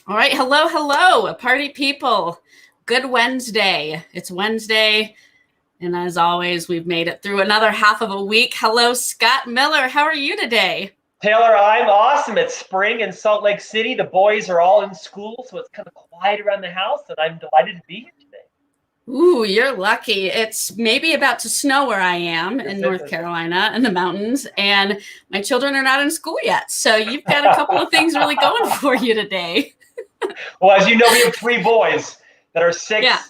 All right. Hello, hello, party people. Good Wednesday. It's Wednesday. And as always, we've made it through another half of a week. Hello, Scott Miller. How are you today? Taylor, I'm awesome. It's spring in Salt Lake City. The boys are all in school, so it's kind of quiet around the house, and I'm delighted to be here today. Ooh, you're lucky. It's maybe about to snow where I am in North Carolina in the mountains, and my children are not in school yet. So you've got a couple of things really going for you today. Well, as you know, we have three boys that are 6, Yeah.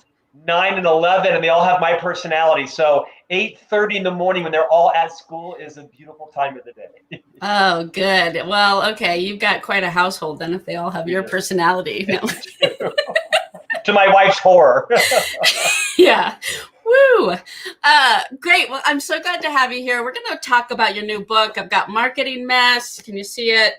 9, and 11, and they all have my personality. So 8:30 in the morning when they're all at school is a beautiful time of the day. Oh, good. Well, okay. You've got quite a household then if they all have your personality. No. To my wife's horror. Yeah. Woo. Great. Well, I'm so glad to have you here. We're going to talk about your new book. I've got Marketing Mess. Can you see it?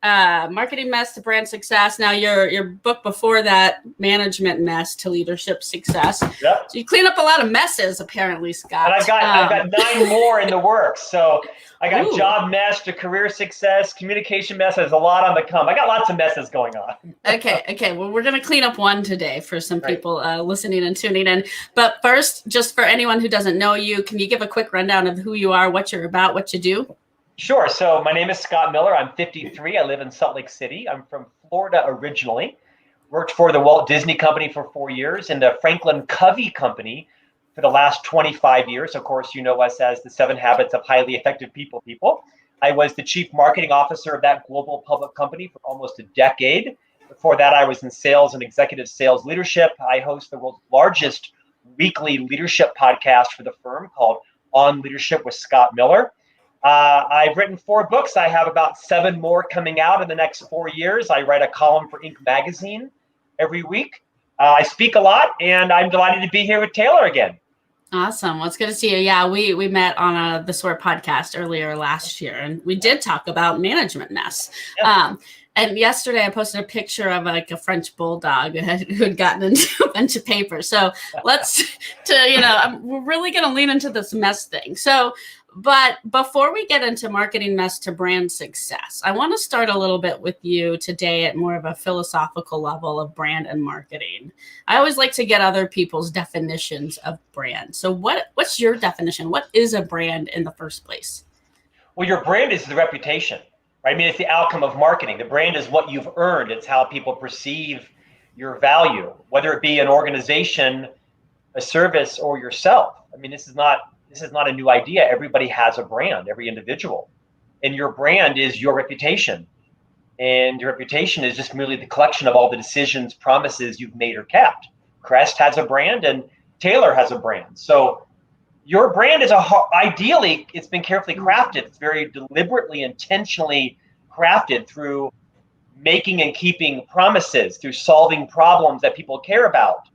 Marketing Mess to Brand Success. Now your book before that, Management Mess to Leadership Success. Yep. So you clean up a lot of messes, apparently, Scott. And I've got 9 more in the works. So I got job mess to career success, communication mess. There's a lot on the come. I got lots of messes going on. Okay. Well, we're going to clean up one today for some people listening and tuning in. But first, just for anyone who doesn't know you, can you give a quick rundown of who you are, what you're about, what you do? Sure. So my name is Scott Miller. I'm 53. I live in Salt Lake City. I'm from Florida originally. Worked for the Walt Disney Company for 4 years and the Franklin Covey Company for the last 25 years. Of course, you know us as the 7 Habits of Highly Effective People. I was the chief marketing officer of that global public company for almost a decade. Before that, I was in sales and executive sales leadership. I host the world's largest weekly leadership podcast for the firm called On Leadership with Scott Miller. I've written 4 books. I have about 7 more coming out in the next 4 years. I write a column for Inc. magazine every week. I speak a lot, and I'm delighted to be here with Taylor again. Awesome. Well, it's good to see you. Yeah, we met on the SOAR podcast earlier last year, and we did talk about management mess. Yeah. And yesterday I posted a picture of like a French bulldog who had gotten into a bunch of paper. So we're really going to lean into this mess thing. But before we get into Marketing Mess to Brand Success, I want to start a little bit with you today at more of a philosophical level of brand and marketing. I always like to get other people's definitions of brand. So what's your definition? What is a brand in the first place? Well, your brand is the reputation, right? I mean, it's the outcome of marketing. The brand is what you've earned. It's how people perceive your value, whether it be an organization, a service, or yourself. I mean, this is not a new idea. Everybody has a brand, every individual. And your brand is your reputation. And your reputation is just merely the collection of all the decisions, promises you've made or kept. Crest has a brand and Taylor has a brand. So your brand is ideally, it's been carefully crafted. It's very deliberately, intentionally crafted through making and keeping promises, through solving problems that people care about.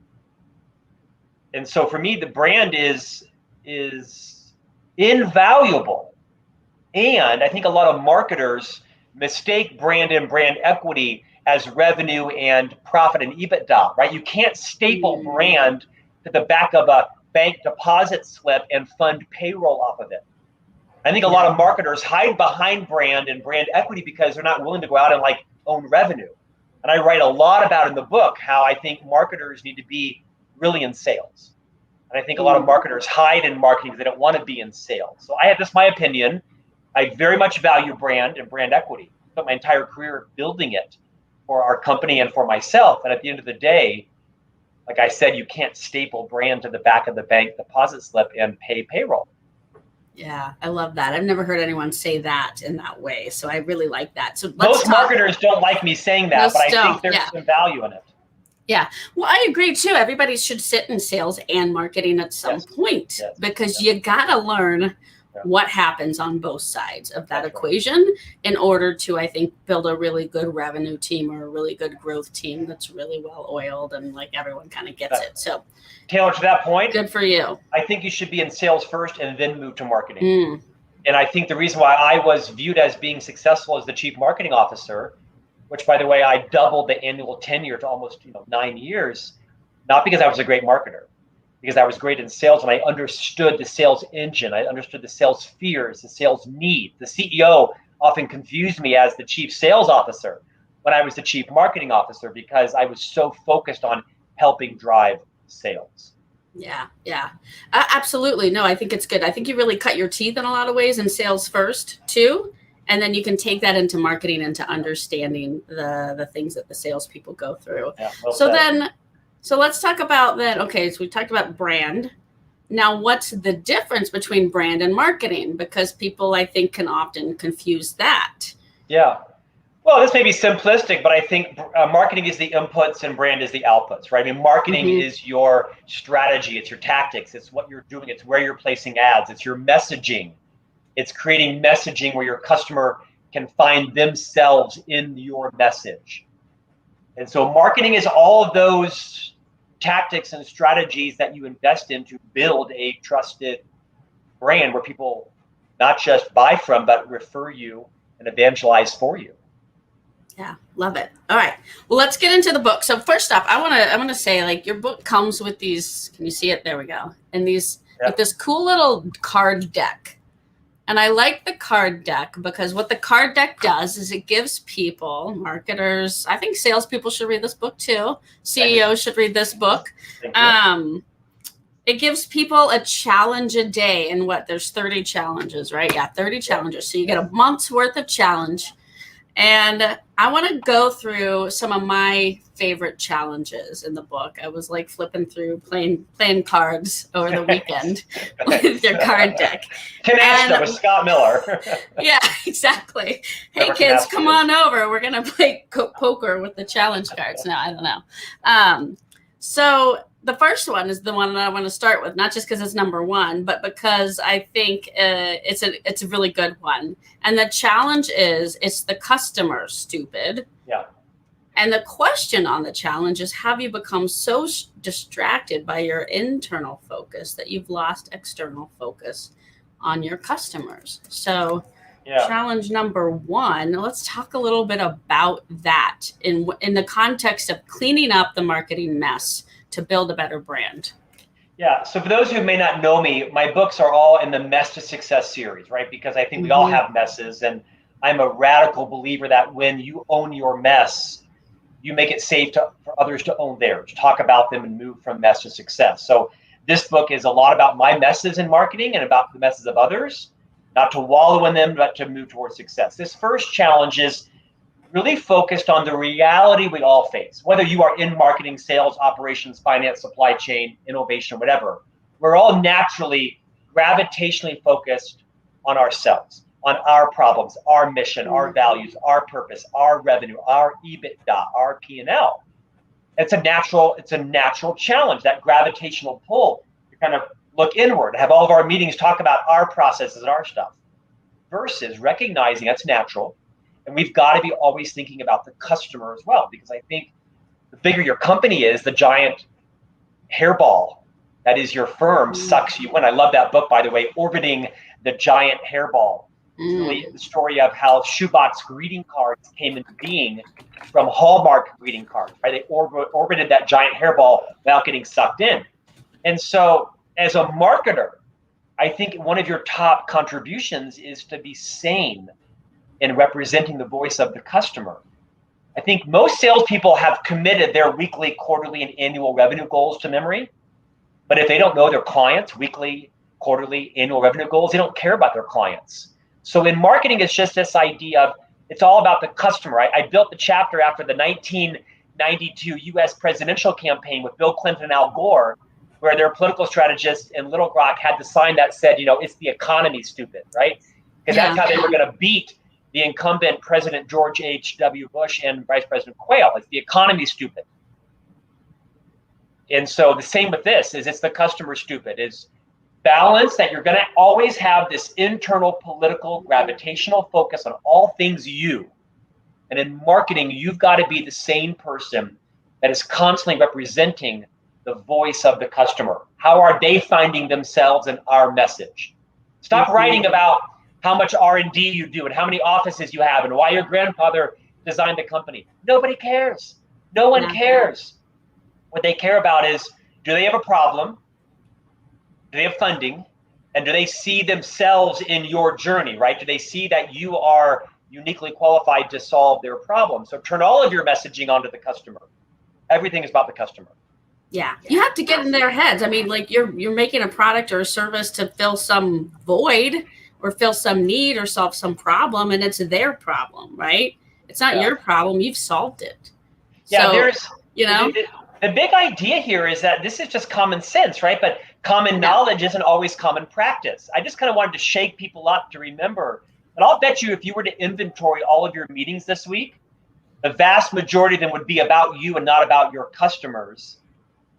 And so for me, the brand is invaluable. And I think a lot of marketers mistake brand and brand equity as revenue and profit and EBITDA, right? You can't staple brand to the back of a bank deposit slip and fund payroll off of it. I think a lot of marketers hide behind brand and brand equity because they're not willing to go out and own revenue. And I write a lot about in the book how I think marketers need to be really in sales. And I think a lot of marketers hide in marketing because they don't want to be in sales. So this is my opinion. I very much value brand and brand equity. I spent my entire career building it for our company and for myself. And at the end of the day, like I said, you can't staple brand to the back of the bank deposit slip and pay payroll. Yeah, I love that. I've never heard anyone say that in that way. So I really like that. So most marketers don't like me saying that, but I think there's some value in it. Yeah. Well, I agree too. Everybody should sit in sales and marketing at some point because you got to learn what happens on both sides of that equation in order to, I think, build a really good revenue team or a really good growth team that's really well oiled and everyone kind of gets it. So Taylor, to that point, good for you. I think you should be in sales first and then move to marketing. And I think the reason why I was viewed as being successful as the chief marketing officer, which, by the way, I doubled the annual tenure to almost 9 years, not because I was a great marketer, because I was great in sales and I understood the sales engine. I understood the sales fears, the sales need. The CEO often confused me as the chief sales officer. when I was the chief marketing officer, because I was so focused on helping drive sales. Yeah, yeah, absolutely. No, I think it's good. I think you really cut your teeth in a lot of ways in sales first too, and then you can take that into marketing, into understanding the things that the salespeople go through. Yeah, well So said. then, so let's talk about that. Okay, so we talked about brand. Now, what's the difference between brand and marketing? Because people, I think, can often confuse that. Yeah. Well, this may be simplistic, but I think marketing is the inputs and brand is the outputs, right? I mean, marketing is your strategy, it's your tactics, it's what you're doing, it's where you're placing ads, it's your messaging, it's creating messaging where your customer can find themselves in your message. And so marketing is all of those tactics and strategies that you invest in to build a trusted brand where people not just buy from, but refer you and evangelize for you. Yeah, love it. All right. Well, let's get into the book. So first off, I want to say, like, your book comes with these, can you see it? There we go. And these, like, this cool little card deck. And I like the card deck because what the card deck does is it gives people, marketers, I think salespeople should read this book too. CEOs should read this book. It gives people a challenge a day. And there's 30 challenges, right? Yeah, 30 challenges. So you get a month's worth of challenge. And I want to go through some of my favorite challenges in the book. I was like flipping through, playing cards over the weekend with your card deck. Canasta with Scott Miller. Yeah, exactly. Hey, kids, come on over. We're going to play poker with the challenge cards. No, I don't know. So the first one is the one that I want to start with, not just because it's number one, but because I think it's a really good one. And the challenge is, it's the customer stupid. Yeah. And the question on the challenge is, have you become so distracted by your internal focus that you've lost external focus on your customers? So challenge number one, let's talk a little bit about that in the context of cleaning up the marketing mess to build a better brand. Yeah. So for those who may not know me, my books are all in the Mess to Success series, right? Because I think we all have messes, and I'm a radical believer that when you own your mess, you make it safe for others to own theirs, talk about them, and move from mess to success. So this book is a lot about my messes in marketing and about the messes of others, not to wallow in them, but to move towards success. This first challenge is really focused on the reality we all face, whether you are in marketing, sales, operations, finance, supply chain, innovation, whatever. We're all naturally gravitationally focused on ourselves, on our problems, our mission, our values, our purpose, our revenue, our EBITDA, our P&L. It's a natural challenge, that gravitational pull to kind of look inward, have all of our meetings talk about our processes and our stuff, versus recognizing that's natural. And we've got to be always thinking about the customer as well, because I think the bigger your company is, the giant hairball that is your firm sucks you in. I love that book, by the way, Orbiting the Giant Hairball. It's really the story of how shoebox greeting cards came into being from Hallmark greeting cards, right? They orbited that giant hairball without getting sucked in. And so as a marketer, I think one of your top contributions is to be sane in representing the voice of the customer. I think most salespeople have committed their weekly, quarterly, and annual revenue goals to memory. But if they don't know their clients' weekly, quarterly, annual revenue goals, they don't care about their clients. So in marketing, it's just this idea of it's all about the customer. I built the chapter after the 1992 US presidential campaign with Bill Clinton and Al Gore, where their political strategists in Little Rock had the sign that said, it's the economy, stupid, right? Because that's how they were going to beat the incumbent President George H.W. Bush and Vice President Quayle. It's the economy, stupid. And so the same with this is it's the customer, stupid. Is balance that you're going to always have this internal political gravitational focus on all things you. And in marketing, you've got to be the same person that is constantly representing the voice of the customer. How are they finding themselves in our message? Stop writing about how much R&D you do and how many offices you have and why your grandfather designed the company. Nobody cares. No one cares. What they care about is, do they have a problem? Do they have funding? And do they see themselves in your journey, right? Do they see that you are uniquely qualified to solve their problem. So turn all of your messaging onto the customer. Everything is about the customer. Yeah, you have to get in their heads. I mean, like you're making a product or a service to fill some void or fill some need or solve some problem, and it's their problem, right? It's not your problem. You've solved it. Yeah, So, there's, you know, the big idea here is that this is just common sense, right? But common knowledge isn't always common practice. I just kind of wanted to shake people up to remember. And I'll bet you if you were to inventory all of your meetings this week, the vast majority of them would be about you and not about your customers.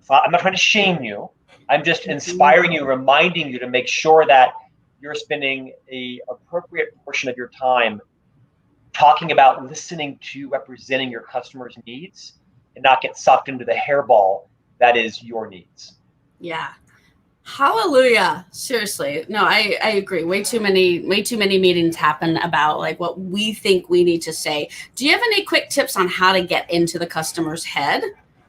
So I'm not trying to shame you. I'm just inspiring you, reminding you to make sure that you're spending an appropriate portion of your time talking about listening to, representing your customers' needs, and not get sucked into the hairball that is your needs. Yeah. Hallelujah. Seriously. No, I agree. Way too many meetings happen about like what we think we need to say. Do you have any quick tips on how to get into the customer's head?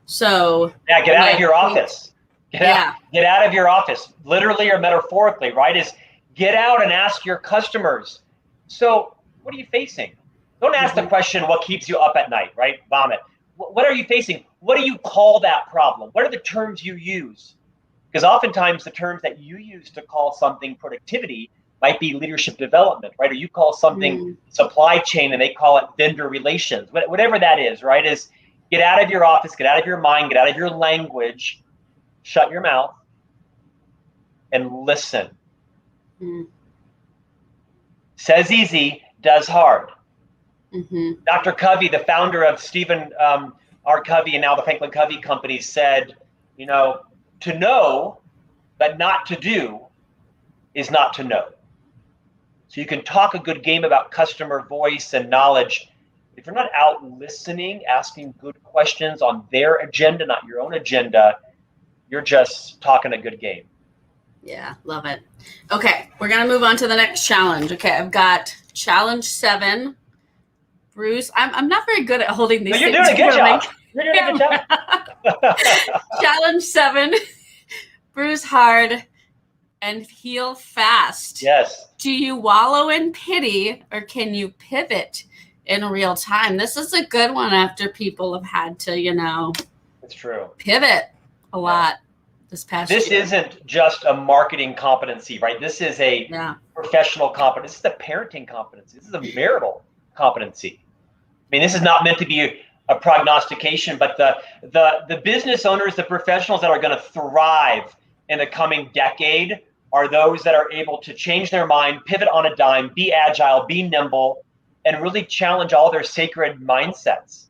So yeah, get out of your office. Get out of your office, literally or metaphorically, right? Is get out and ask your customers. So what are you facing? Don't ask the question, what keeps you up at night, right? Vomit. What are you facing? What do you call that problem? What are the terms you use? Because oftentimes the terms that you use to call something productivity might be leadership development, right? Or you call something supply chain and they call it vendor relations. Whatever that is, right? Is get out of your office, get out of your mind, get out of your language, shut your mouth, and listen. Says easy, does hard. Dr. Covey, the founder of Stephen R. Covey and now the Franklin Covey Company, said, you know, to know but not to do is not to know. So you can talk a good game about customer voice and knowledge. If you're not out listening, asking good questions on their agenda, not your own agenda, you're just talking a good game. Yeah, love it. Okay, we're going to move on to the next challenge. Okay, I've got challenge 7. Bruce, I'm not very good at holding these. No, you're doing a good job. You're doing a good job. Challenge 7, bruise hard and heal fast. Yes. Do you wallow in pity or can you pivot in real time? This is a good one after people have had to, you know, it's true, pivot a lot this past year. This isn't just a marketing competency, right? This is a professional competence. This is a parenting competency. This is a marital competency. I mean, this is not meant to be a prognostication, but the business owners, the professionals that are going to thrive in the coming decade are those that are able to change their mind, pivot on a dime, be agile, be nimble, and really challenge all their sacred mindsets.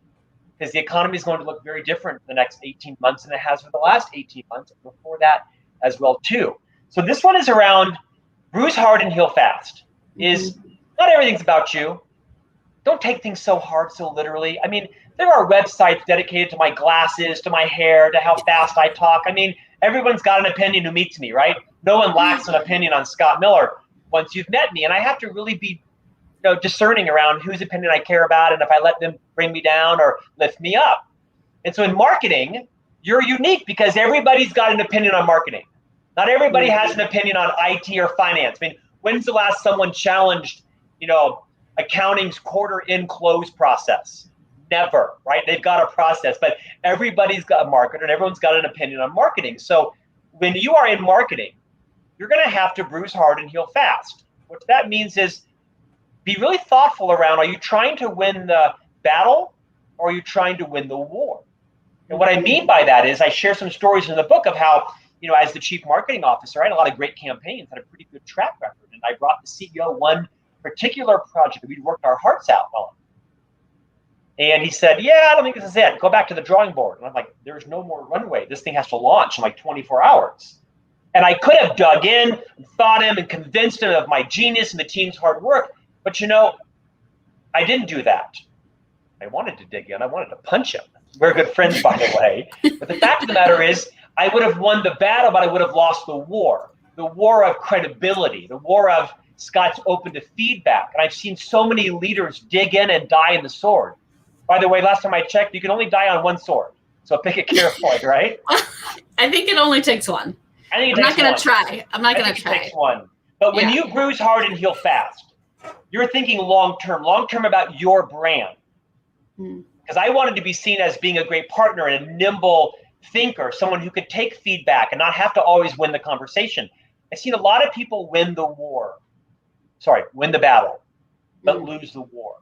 Because the economy is going to look very different the next 18 months than it has for the last 18 months, and before that as well too. So this one is around bruise hard and heal fast. Is not everything's about you. Don't take things so hard, so literally. I mean, there are websites dedicated to my glasses, to my hair, to how fast I talk. I mean, everyone's got an opinion who meets me, right? No one lacks an opinion on Scott Miller once you've met me. And I have to really be discerning around whose opinion I care about and if I let them bring me down or lift me up. And so in marketing, you're unique because everybody's got an opinion on marketing. Not everybody has an opinion on IT or finance. I mean, when's the last someone challenged, accounting's quarter end close process? Never, right? They've got a process, but everybody's got a marketer and everyone's got an opinion on marketing. So when you are in marketing, you're going to have to bruise hard and heal fast. What that means is be really thoughtful around, are you trying to win the battle or are you trying to win the war? And what I mean by that is I share some stories in the book of how, as the chief marketing officer, I had a lot of great campaigns, had a pretty good track record. And I brought the CEO one particular project that we'd worked our hearts out on. And he said, I don't think this is it. Go back to the drawing board. And I'm like, there's no more runway. This thing has to launch in like 24 hours. And I could have dug in, and thought him, and convinced him of my genius and the team's hard work. But I didn't do that. I wanted to dig in. I wanted to punch him. We're good friends, by the way. But the fact of the matter is, I would have won the battle, but I would have lost the war of credibility, the war of Scott's open to feedback. And I've seen so many leaders dig in and die in the sword. By the way, last time I checked, you can only die on one sword. So pick it carefully, right? I think it only takes one. I'm not going to try. I'm not going to try. It takes one. But when you bruise hard and heal fast, You're thinking long-term about your brand. Because I wanted to be seen as being a great partner and a nimble thinker, someone who could take feedback and not have to always win the conversation. I've seen a lot of people win the battle, but lose the war.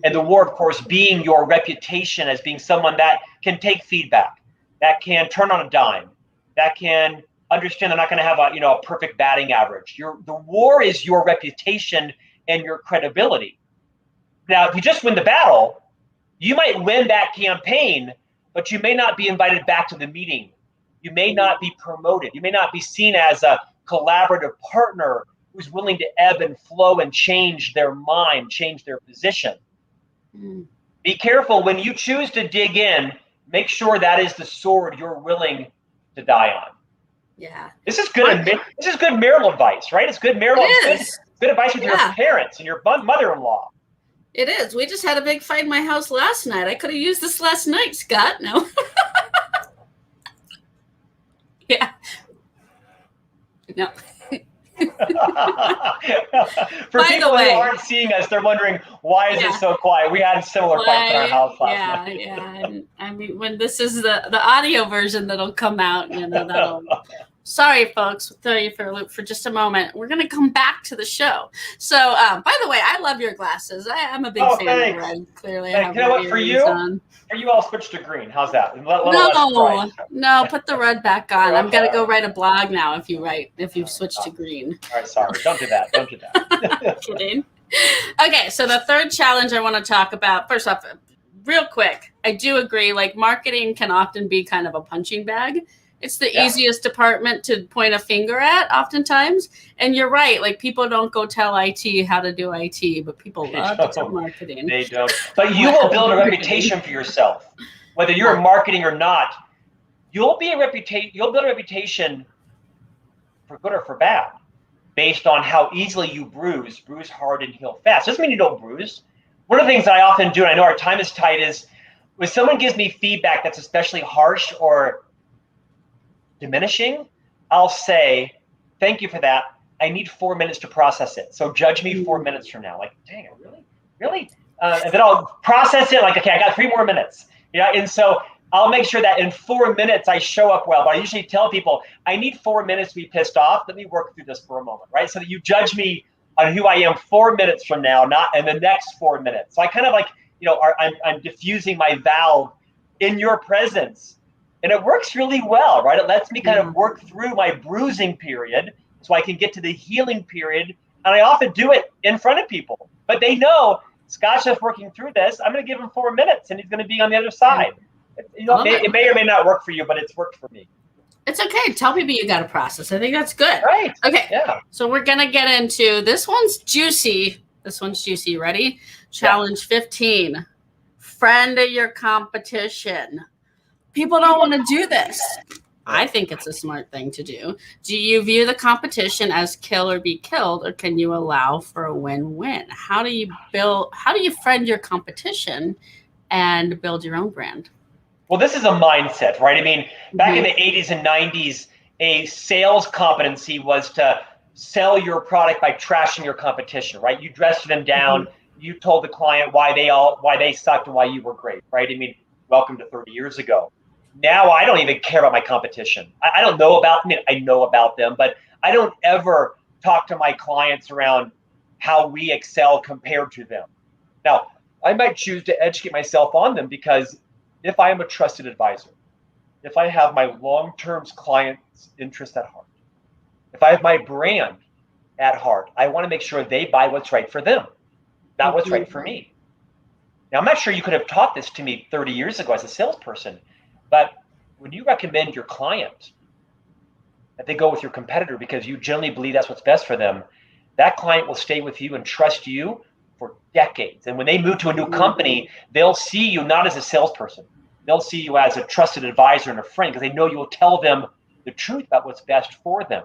And the war, of course, being your reputation as being someone that can take feedback, that can turn on a dime, that can understand they're not going to have a perfect batting average. The war is your reputation and your credibility. Now, if you just win the battle, you might win that campaign, but you may not be invited back to the meeting. You may not be promoted. You may not be seen as a collaborative partner who's willing to ebb and flow and change their mind, change their position. Be careful when you choose to dig in. Make sure that is the sword you're willing to die on. Yeah, this is good. This is good marital advice, right? It's good marital. Good advice with your parents and your mother-in-law. It is. We just had a big fight in my house last night. I could have used this last night, Scott. No. Yeah. No. For people who aren't seeing us, they're wondering, why is it so quiet? We had similar fights in our house last night. And I mean, when this is the audio version that'll come out, that'll. Sorry, folks. We'll throw you for a loop for just a moment. We're going to come back to the show. So, by the way, I love your glasses. I'm a big fan of red. Clearly, I have you know what? For you, I'll switch to green. How's that? No, put the red back on. I'm going to go write a blog now if you switch to green. All right, sorry. Don't do that. Kidding. Okay, so the third challenge I want to talk about, first off, real quick, I do agree, marketing can often be kind of a punching bag. It's the easiest department to point a finger at oftentimes. And you're right. People don't go tell IT how to do IT, but people love to tell marketing. They don't. But you will build a reputation for yourself. Whether you're in marketing or not, you'll build a reputation for good or for bad based on how easily you bruise hard and heal fast. Doesn't mean you don't bruise. One of the things I often do, and I know our time is tight, is when someone gives me feedback that's especially harsh or diminishing, I'll say, thank you for that. I need 4 minutes to process it. So judge me 4 minutes from now. Dang, really? And then I'll process it okay, I got 3 more minutes. And so I'll make sure that in 4 minutes I show up well. But I usually tell people, I need 4 minutes to be pissed off. Let me work through this for a moment, right? So that you judge me on who I am 4 minutes from now, not in the next 4 minutes. So I kind of I'm diffusing my valve in your presence. And it works really well, right? It lets me kind of work through my bruising period so I can get to the healing period. And I often do it in front of people. But they know Scott's just working through this. I'm going to give him 4 minutes and he's going to be on the other side. It may or may not work for you, but it's worked for me. It's okay. Tell people you got a process. I think that's good. Right. Okay. Yeah. So we're going to get into this one's juicy. Ready? Challenge 15. Friend of your competition. People don't want to do this. I think it's a smart thing to do. Do you view the competition as kill or be killed, or can you allow for a win-win? How do you friend your competition and build your own brand? Well, this is a mindset, right? I mean, back in the 80s and 90s, a sales competency was to sell your product by trashing your competition, right? You dressed them down. You told the client why they sucked and why you were great, right? I mean, welcome to 30 years ago. Now I don't even care about my competition. I don't know about them. I know about them, but I don't ever talk to my clients around how we excel compared to them. Now, I might choose to educate myself on them because if I am a trusted advisor, if I have my long-term client's interest at heart, if I have my brand at heart, I want to make sure they buy what's right for them, not what's right for me. Now, I'm not sure you could have taught this to me 30 years ago as a salesperson, but when you recommend your client that they go with your competitor because you generally believe that's what's best for them, that client will stay with you and trust you for decades. And when they move to a new company, they'll see you not as a salesperson. They'll see you as a trusted advisor and a friend because they know you'll tell them the truth about what's best for them.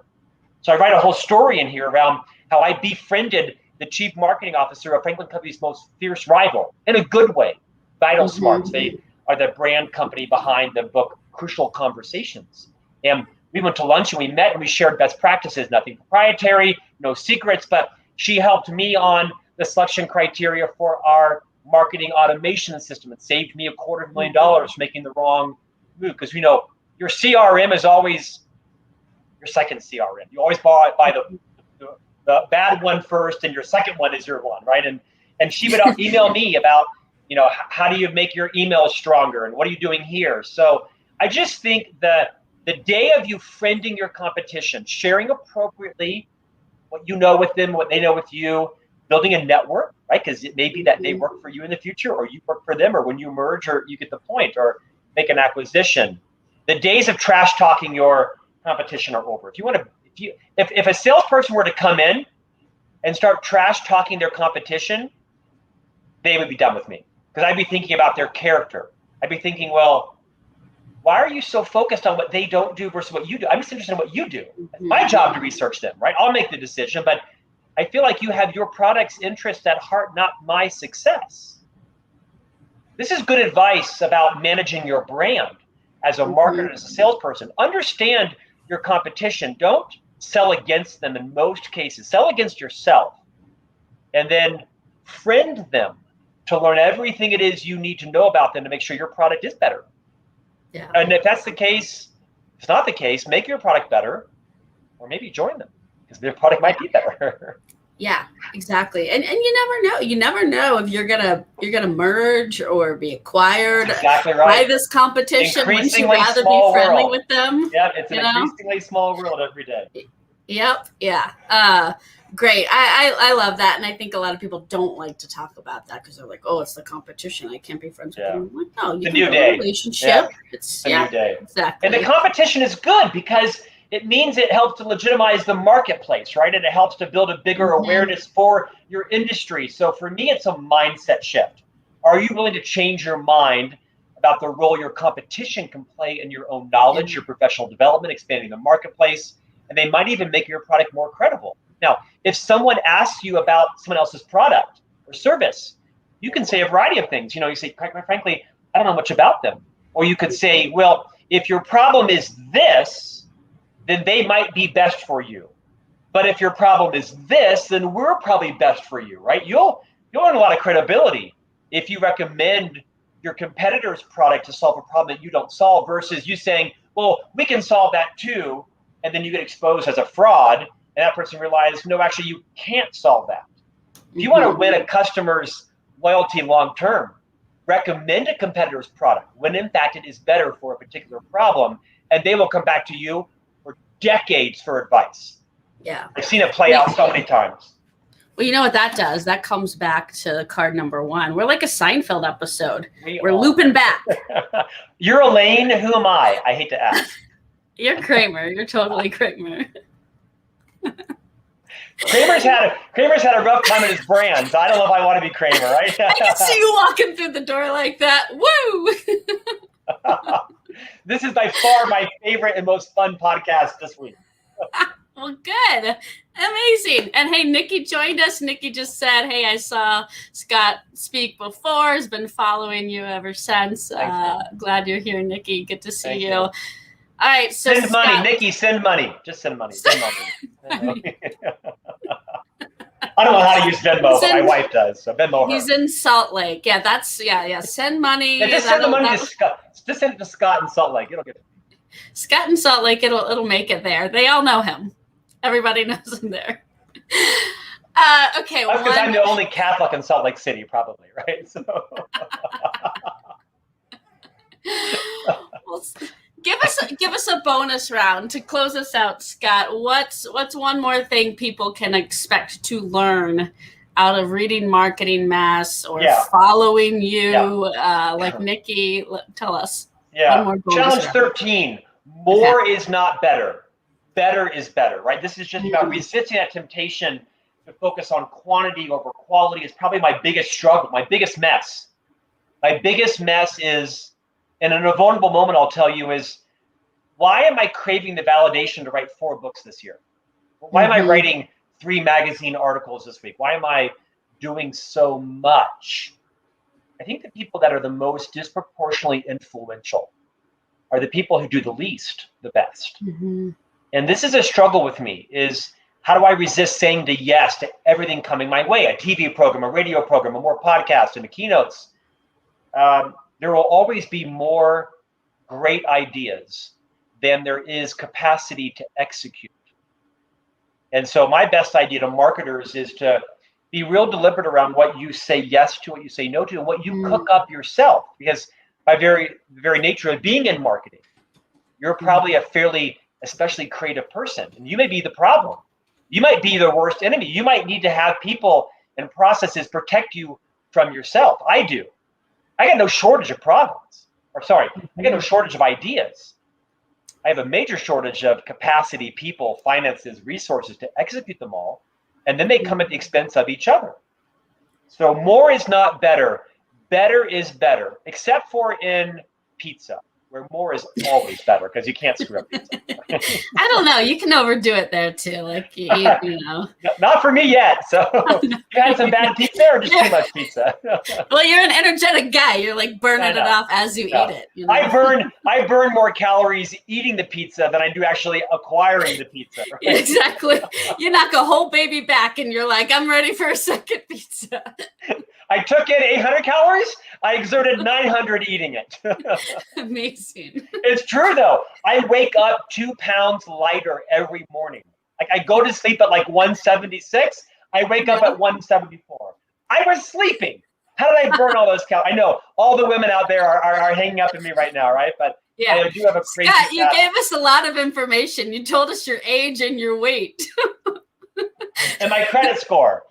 So I write a whole story in here around how I befriended the chief marketing officer of Franklin Company's most fierce rival in a good way, Vital Smarts. They are the brand company behind the book Crucial Conversations. And we went to lunch and we met and we shared best practices, nothing proprietary, no secrets, but she helped me on the selection criteria for our marketing automation system. It saved me $250,000 making the wrong move, because your CRM is always your second CRM. You always buy the bad one first, and your second one is your one, right? And she would email me about, how do you make your emails stronger, and what are you doing here? So I just think that the day of you friending your competition, sharing appropriately what you know with them, what they know with you, building a network, right? Because it may be that they work for you in the future, or you work for them, or when you merge, or you get the point, or make an acquisition. The days of trash talking your competition are over. If a salesperson were to come in and start trash talking their competition, they would be done with me, because I'd be thinking about their character. I'd be thinking, well, why are you so focused on what they don't do versus what you do? I'm just interested in what you do. It's my job to research them, right? I'll make the decision, but I feel like you have your product's interest at heart, not my success. This is good advice about managing your brand as a marketer, as a salesperson. Understand your competition. Don't sell against them in most cases. Sell against yourself, and then friend them to learn everything it is you need to know about them to make sure your product is better. Yeah. And if that's the case, if it's not the case, make your product better, or maybe join them, because their product might be better. Yeah, exactly. And you never know if you're gonna merge or be acquired by this competition. Wouldn't you rather be friendly with them? Yeah, it's an increasingly small world every day. Yep. Yeah. Great. I love that. And I think a lot of people don't like to talk about that, because they're like, oh, it's the competition, I can't be friends with them. I'm like, no, you can build a relationship. Yeah. It's a new day. Exactly. And the competition is good, because it means it helps to legitimize the marketplace, right? And it helps to build a bigger awareness for your industry. So for me, it's a mindset shift. Are you willing to change your mind about the role your competition can play in your own knowledge, your professional development, expanding the marketplace, and they might even make your product more credible? Now, if someone asks you about someone else's product or service, you can say a variety of things. You say, quite frankly, I don't know much about them. Or you could say, well, if your problem is this, then they might be best for you. But if your problem is this, then we're probably best for you, right? You'll earn a lot of credibility if you recommend your competitor's product to solve a problem that you don't solve, versus you saying, well, we can solve that too, and then you get exposed as a fraud, and that person realizes, no, actually, you can't solve that. If you want to win a customer's loyalty long-term, recommend a competitor's product when, in fact, it is better for a particular problem, and they will come back to you for decades for advice. Yeah. I've seen it play out so many times. Well, you know what that does? That comes back to card number one. We're like a Seinfeld episode. We're looping back. You're Elaine. Who am I? I hate to ask. You're Kramer. You're totally Kramer. Kramer's had a rough time in his brand, so I don't know if I want to be Kramer, right? I can see you walking through the door like that. Woo! This is by far my favorite and most fun podcast this week. Well, good. Amazing. And hey, Nikki joined us. Nikki just said, hey, I saw Scott speak before, has been following you ever since. Glad you're here, Nikki. Good to see you. All right. So send money, Nikki, send money. Just send money. Send money. I don't know how to use Venmo, but my wife does. So Venmo her. He's in Salt Lake. Yeah, send money. Yeah, just send the money to Scott. Just send it to Scott in Salt Lake. It'll get it. Scott in Salt Lake, it'll make it there. They all know him. Everybody knows him there. Okay. That's because I'm the only Catholic in Salt Lake City, probably, right? So. Well, give us a bonus round to close us out, Scott. What's one more thing people can expect to learn out of reading Marketing Mess or following you, like Nikki? Tell us. Yeah. Challenge 13. More is not better. Better is better, right? This is just about resisting that temptation to focus on quantity over quality. Is probably my biggest struggle, my biggest mess. My biggest mess is, and in a vulnerable moment, I'll tell you, is why am I craving the validation to write 4 books this year? Why am I writing 3 magazine articles this week? Why am I doing so much? I think the people that are the most disproportionately influential are the people who do the least, the best. And this is a struggle with me, is How do I resist saying to yes to everything coming my way? A TV program, a radio program, a more podcast, and the keynotes. There will always be more great ideas than there is capacity to execute. And so my best idea to marketers is to be real deliberate around what you say yes to, what you say no to, and what you cook up yourself. Because by very nature of being in marketing, you're probably a fairly, especially creative person, and you may be the problem. You might be the worst enemy. You might need to have people and processes protect you from yourself. I do. I got no shortage of problems. I got no shortage of ideas. I have a major shortage of capacity, people, finances, resources to execute them all. And then they come at the expense of each other. So more is not better. Better is better, except for in pizza, where more is always better because you can't screw up pizza. I don't know. You can overdo it there too. Like, you know. Not for me yet. So you had some bad pizza or just too much pizza? Well, you're an energetic guy. You're like burning it off as you eat it. You know? I burn more calories eating the pizza than I do actually acquiring the pizza. Right? Exactly. You knock a whole baby back and you're like, I'm ready for a second pizza. I took in 800 calories. I exerted 900 eating it. Amazing. It's true though. I wake up 2 pounds lighter every morning. Like I go to sleep at like 176. I wake up at 174. I was sleeping. How did I burn all those calories? I know all the women out there are hanging up at me right now, right? But yeah, I do have a crazy. Scott, you gave us a lot of information. You told us your age and your weight. And my credit score.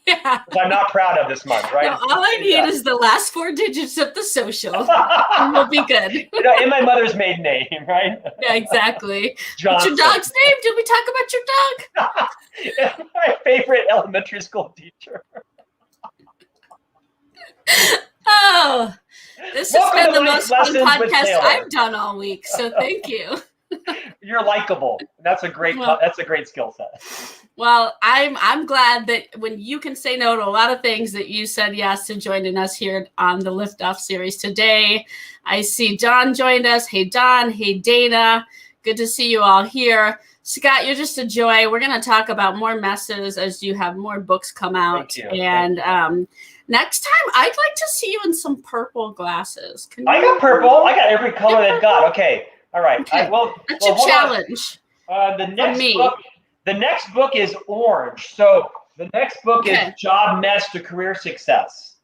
Yeah. Which I'm not proud of this month, right? No, all I need is the last 4 digits of the social. And we'll be good. You know, in my mother's maiden name, right? Yeah, exactly. Johnson. What's your dog's name? Did we talk about your dog? My favorite elementary school teacher. Oh, this has been the most fun podcast Taylor. I've done all week. So thank you. You're likable. That's a great skill set. Well, I'm glad that when you can say no to a lot of things that you said yes to joining us here on the Lift Off series today. I see Don joined us. Hey, Don. Hey, Dana. Good to see you all here. Scott, you're just a joy. We're going to talk about more messes as you have more books come out. And next time, I'd like to see you in some purple glasses. I got purple. I got every color they've got. Okay. All right. Okay. That's a challenge. The next book is orange. So the next book is Job Mess to Career Success.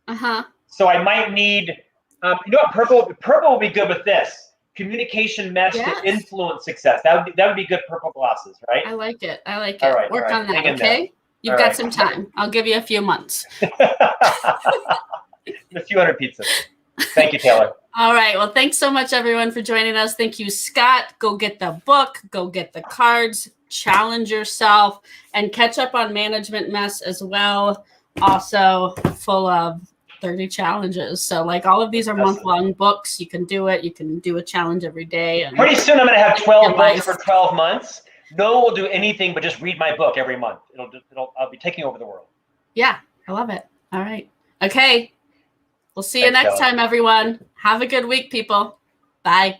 So I might need, you know what, purple will be good with this. Communication Mess to Influence Success. That would be good purple glasses, right? I like it. All right. Work on that, okay? You've got some time. I'll give you a few months. A few hundred pizzas. Thank you, Taylor. All right. Well, thanks so much, everyone, for joining us. Thank you, Scott. Go get the book. Go get the cards. Challenge yourself. And catch up on Management Mess as well. Also full of 30 challenges. So, like, all of these are month-long books. You can do it. You can do a challenge every day. And pretty soon I'm going to have 12 books for 12 months. No one will do anything but just read my book every month. I'll be taking over the world. Yeah. I love it. All right. Okay. We'll see you next time, everyone. Have a good week, people. Bye.